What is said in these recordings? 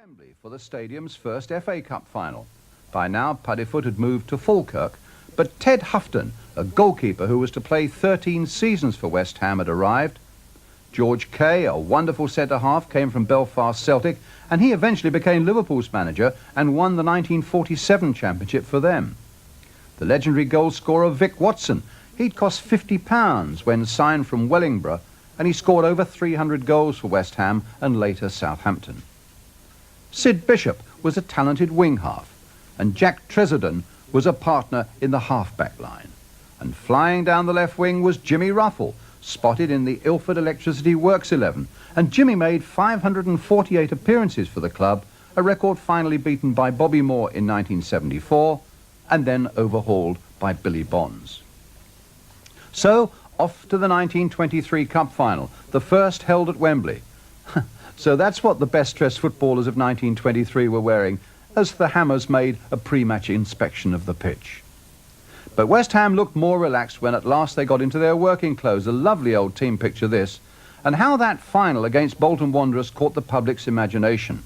Wembley for the stadium's first FA Cup final. By now, Puddifoot had moved to Falkirk, but Ted Houghton, a goalkeeper who was to play 13 seasons for West Ham, had arrived. George Kay, a wonderful centre-half, came from Belfast Celtic, and he eventually became Liverpool's manager and won the 1947 championship for them. The legendary goal scorer Vic Watson, he'd cost £50 when signed from Wellingborough, and he scored over 300 goals for West Ham and later Southampton. Sid Bishop was a talented wing-half, and Jack Tresidden was a partner in the half-back line. And flying down the left wing was Jimmy Ruffle, spotted in the Ilford Electricity Works 11, and Jimmy made 548 appearances for the club, a record finally beaten by Bobby Moore in 1974, and then overhauled by Billy Bonds. So, off to the 1923 Cup final, the first held at Wembley. So that's what the best-dressed footballers of 1923 were wearing, as the Hammers made a pre-match inspection of the pitch. But West Ham looked more relaxed when at last they got into their working clothes. A lovely old team picture this, and how that final against Bolton Wanderers caught the public's imagination.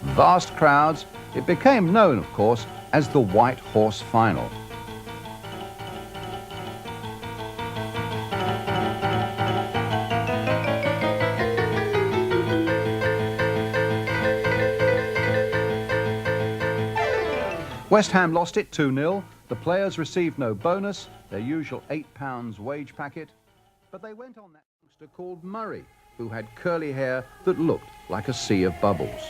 Vast crowds, it became known, of course, as the White Horse Final. West Ham lost it 2-0. The players received no bonus, their usual £8 wage packet, but they went on that youngster called Murray, who had curly hair that looked like a sea of bubbles.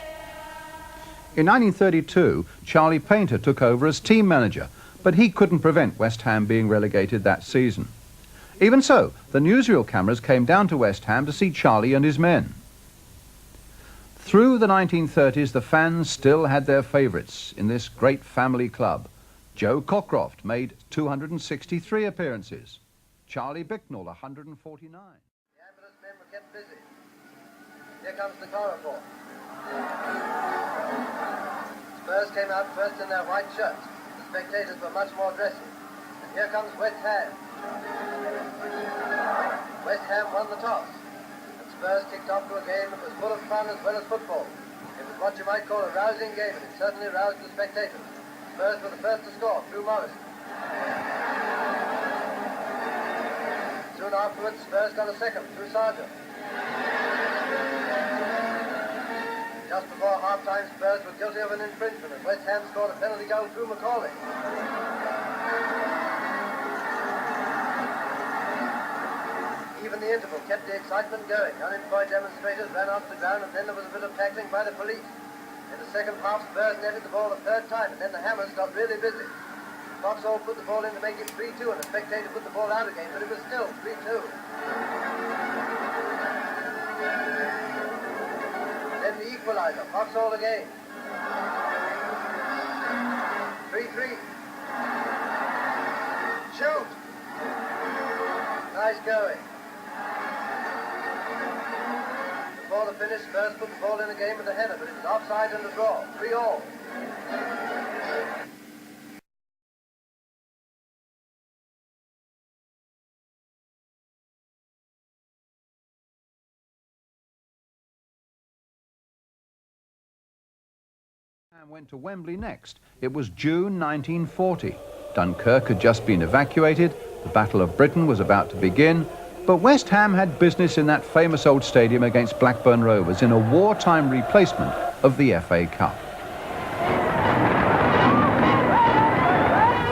In 1932, Charlie Painter took over as team manager, but he couldn't prevent West Ham being relegated that season. Even so, the newsreel cameras came down to West Ham to see Charlie and his men. Through the 1930s, the fans still had their favourites in this great family club. Joe Cockcroft made 263 appearances. Charlie Bicknell, 149. The ambulance men were kept busy. Here comes the coroner. Spurs came out first in their white shirts. The spectators were much more dressy. And here comes West Ham. West Ham won the toss. Spurs kicked off to a game that was full of fun as well as football. It was what you might call a rousing game, and it certainly roused the spectators. Spurs were the first to score, through Morris. Soon afterwards, Spurs got a second, through Sargent. Just before half-time, Spurs were guilty of an infringement, and West Ham scored a penalty goal through Macaulay. Even the interval kept the excitement going. Unemployed demonstrators ran off the ground, and then there was a bit of tackling by the police. In the second half, Spurs netted the ball a third time, and then the Hammers got really busy. Foxhall put the ball in to make it 3-2, and the spectator put the ball out again, but it was still 3-2. Then the equaliser, Foxhall again. 3-3. Shoot! Nice going. Before the finish, Spurs put the ball in a game with a header, but it was offside and a draw, 3-3. And went to Wembley next. It was June 1940. Dunkirk had just been evacuated, the Battle of Britain was about to begin, but West Ham had business in that famous old stadium against Blackburn Rovers in a wartime replacement of the FA Cup.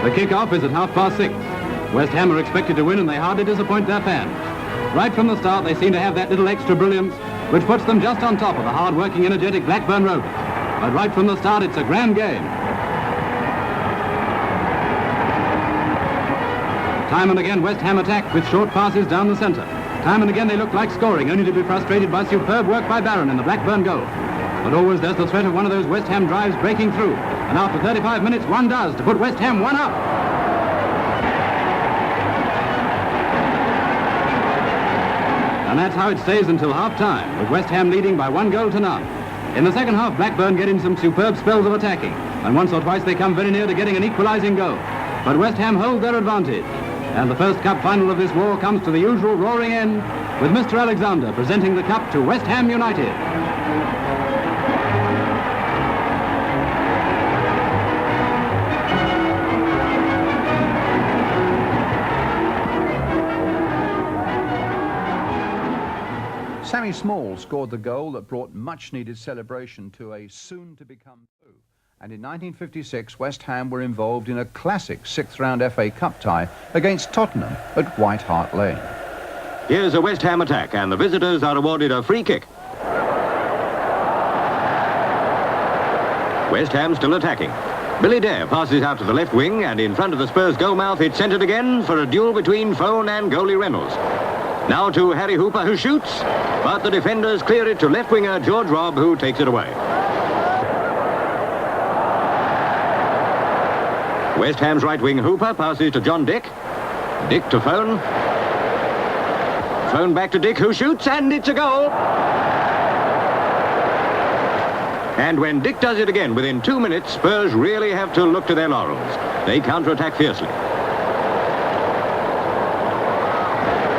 The kick-off is at 6:30. West Ham are expected to win, and they hardly disappoint their fans. Right from the start, they seem to have that little extra brilliance, which puts them just on top of the hard-working, energetic Blackburn Rovers. But right from the start, it's a grand game. Time and again, West Ham attack with short passes down the centre. Time and again, they look like scoring, only to be frustrated by superb work by Barron in the Blackburn goal. But always there's the threat of one of those West Ham drives breaking through. And after 35 minutes, one does, to put West Ham 1 up. And that's how it stays until half-time, with West Ham leading by 1-0. In the second half, Blackburn get in some superb spells of attacking, and once or twice they come very near to getting an equalising goal. But West Ham hold their advantage. And the first cup final of this war comes to the usual roaring end, with Mr. Alexander presenting the cup to West Ham United. Billy Small scored the goal that brought much-needed celebration to a soon-to-become foe. And in 1956, West Ham were involved in a classic sixth-round FA Cup tie against Tottenham at White Hart Lane. Here's a West Ham attack, and the visitors are awarded a free kick. West Ham still attacking. Billy Dare passes out to the left wing, and in front of the Spurs goal mouth, it's centred again for a duel between Phone and goalie Reynolds. Now to Harry Hooper, who shoots, but the defenders clear it to left winger George Robb, who takes it away. West Ham's right wing Hooper passes to John Dick. Dick to Phone. Phone back to Dick, who shoots, and it's a goal. And when Dick does it again within 2 minutes, Spurs really have to look to their laurels. They counter-attack fiercely.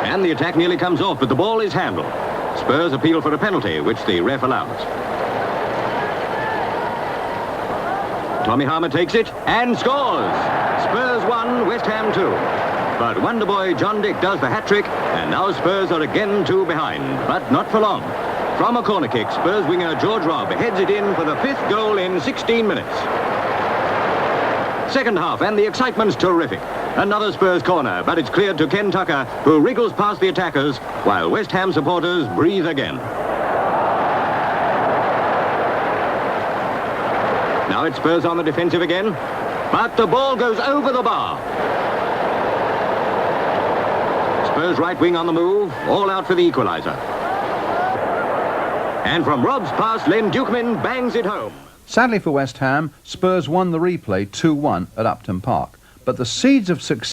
And the attack nearly comes off, but the ball is handled. Spurs appeal for a penalty, which the ref allows. Tommy Harmer takes it and scores. Spurs 1, West Ham 2. But wonder boy John Dick does the hat-trick, and now Spurs are again 2 behind, but not for long. From a corner kick, Spurs winger George Robb heads it in for the 5th goal in 16 minutes. Second half, and the excitement's terrific. Another Spurs corner, but it's cleared to Ken Tucker, who wriggles past the attackers, while West Ham supporters breathe again. Now it's Spurs on the defensive again, but the ball goes over the bar. Spurs right wing on the move, all out for the equaliser. And from Robb's pass, Len Dukeman bangs it home. Sadly for West Ham, Spurs won the replay 2-1 at Upton Park. But the seeds of success